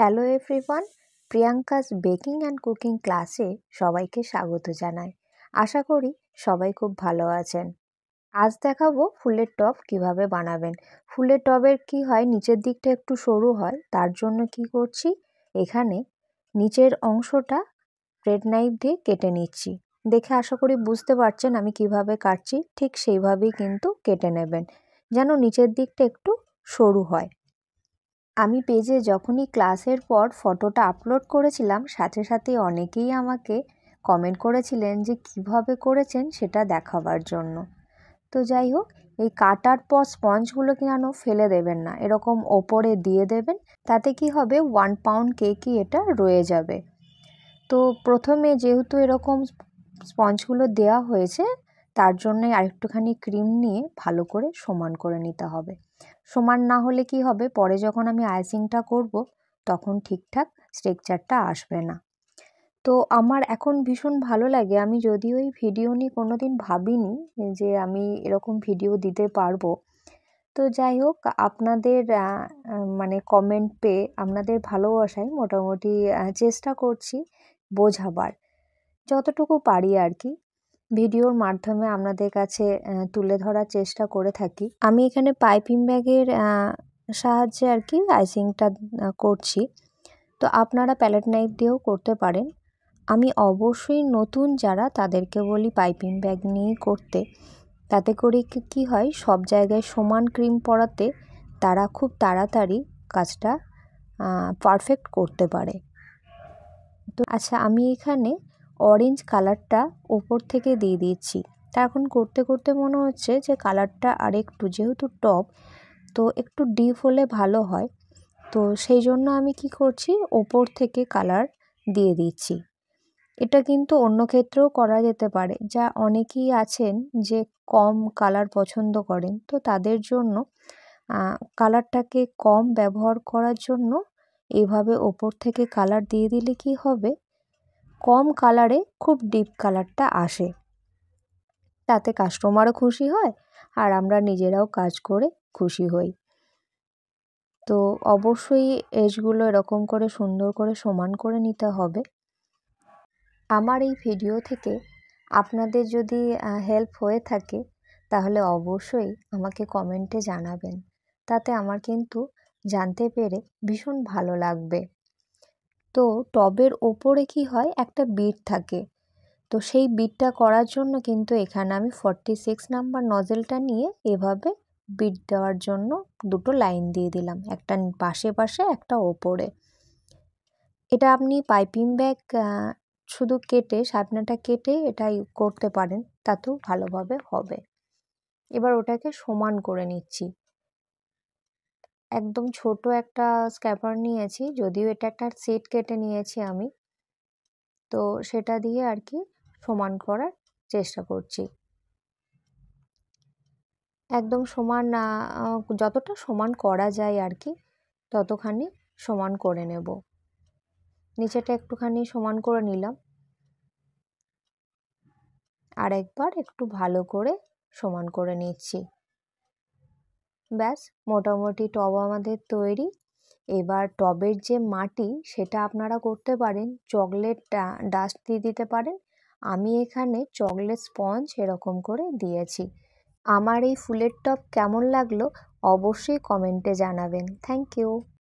Hello everyone, Priyanka's baking and cooking ক্লাসে সবাইকে স্বাগত জানাই। আশা করি সবাই খুব ভালো আছেন। আজ দেখাবো ফুলের টব কিভাবে বানাবেন। ফুলের টবের কি হয়, নিচের দিকটা একটু সরু হয়, তার জন্য কি করছি, এখানে নিচের অংশটা ব্রেড নাইফ দিয়ে কেটে নিচ্ছি। দেখে আশা করি বুঝতে পারছেন আমি কিভাবে কাটছি, ঠিক সেইভাবেই কিন্তু কেটে নেবেন, যেন নিচের দিকটা একটু সরু হয়। আমি পেজে যখনই ক্লাসের পর ফটোটা আপলোড করেছিলাম, সাথে সাথে অনেকেই আমাকে কমেন্ট করেছিলেন যে কিভাবে করেছেন সেটা দেখাবার জন্য। তো যাই হোক, এই কাটার পর স্পঞ্জগুলো কেন ফেলে দেবেন না, এরকম ওপরে দিয়ে দেবেন। তাতে কি হবে, 1 পাউন্ড কেকই এটা রয়ে যাবে। তো প্রথমে যেহেতু এরকম স্পঞ্জগুলো দেওয়া হয়েছে, তার জন্য আরেকটুখানি ক্রিম নিয়ে ভালো করে সমান করে নিতে হবে। সমান না হলে কি হবে, পরে যখন আমি আইসিংটা করব তখন ঠিকঠাক স্ট্রাকচারটা আসবে না। তো আমার এখন ভীষণ ভালো লাগে, আমি যদিও এই ভিডিও নিয়ে কোনো দিন ভাবিনি যে আমি এরকম ভিডিও দিতে পারবো। তো যাই হোক, আপনাদের মানে কমেন্ট পেয়ে, আপনাদের ভালোবাসায় মোটামুটি চেষ্টা করছি বোঝাবার, যতটুকু পারি আর কি ভিডিওর মাধ্যমে আপনাদের কাছে তুলে ধরার চেষ্টা করে থাকি। আমি এখানে পাইপিং ব্যাগের সাহায্যে আর কি আইসিংটা করছি। তো আপনারা প্যালেট নাইফ দিয়েও করতে পারেন। আমি অবশ্যই নতুন যারা, তাদেরকে বলি পাইপিং ব্যাগ নিয়েই করতে। তাতে করে কি হয়, সব জায়গায় সমান ক্রিম পড়াতে তারা খুব তাড়াতাড়ি কাজটা পারফেক্ট করতে পারে। তো আচ্ছা, আমি এখানে অরেঞ্জ কালারটা ওপর থেকে দিয়ে দিচ্ছি। তা এখন করতে করতে মনে হচ্ছে যে কালারটা আরেকটু, যেহেতু টপ তো একটু ডিপ হলে ভালো হয়। তো সেই জন্য আমি কি করছি, ওপর থেকে কালার দিয়ে দিচ্ছি। এটা কিন্তু অন্য ক্ষেত্রেও করা যেতে পারে, যা অনেকেই আছেন যে কম কালার পছন্দ করেন। তো তাদের জন্য কালারটাকে কম ব্যবহার করার জন্য এইভাবে ওপর থেকে কালার দিয়ে দিলে কি হবে, কম কালারে খুব ডিপ কালারটা আসে। তাতে কাস্টমারও খুশি হয় আর আমরা নিজেরাও কাজ করে খুশি হই। তো অবশ্যই এজগুলো এরকম করে সুন্দর করে সমান করে নিতে হবে। আমার এই ভিডিও থেকে আপনাদের যদি হেল্প হয়ে থাকে, তাহলে অবশ্যই আমাকে কমেন্টে জানাবেন। তাতে আমার কিন্তু জানতে পেরে ভীষণ ভালো লাগবে। তো টবের ওপরে কি হয়, একটা বিট থাকে। তো সেই বিটটা করার জন্য কিন্তু এখানে আমি 46 নাম্বার নজেলটা নিয়ে এভাবে বিট দেওয়ার জন্য দুটো লাইন দিয়ে দিলাম, একটা পাশে পাশে একটা ওপরে। এটা আপনি পাইপিং ব্যাগ শুধু কেটে, সামনেটা কেটে এটাই করতে পারেন, তাতেও ভালোভাবে হবে। এবার ওটাকে সমান করে নিচ্ছি। একদম ছোট একটা স্ক্র্যাপার নিয়েছি, যদিও এটা একটা সেট কেটে নিয়েছি আমি। তো সেটা দিয়ে আর কি সমান করার চেষ্টা করছি। একদম সমান, যতটা সমান করা যায় আর কি ততখানি সমান করে নেব। নিচেটা একটুখানি সমান করে নিলাম, আর একবার একটু ভালো করে সমান করে নিচ্ছি। ব্যাস, মোটামুটি টব আমাদের তৈরি। এবার টবের যে মাটি, সেটা আপনারা করতে পারেন চকলেট ডাস্ট দিয়ে দিতে পারেন। আমি এখানে চকলেট স্পঞ্জ এরকম করে দিয়েছি। আমার এই ফুলের টব কেমন লাগলো অবশ্যই কমেন্টে জানাবেন। Thank you.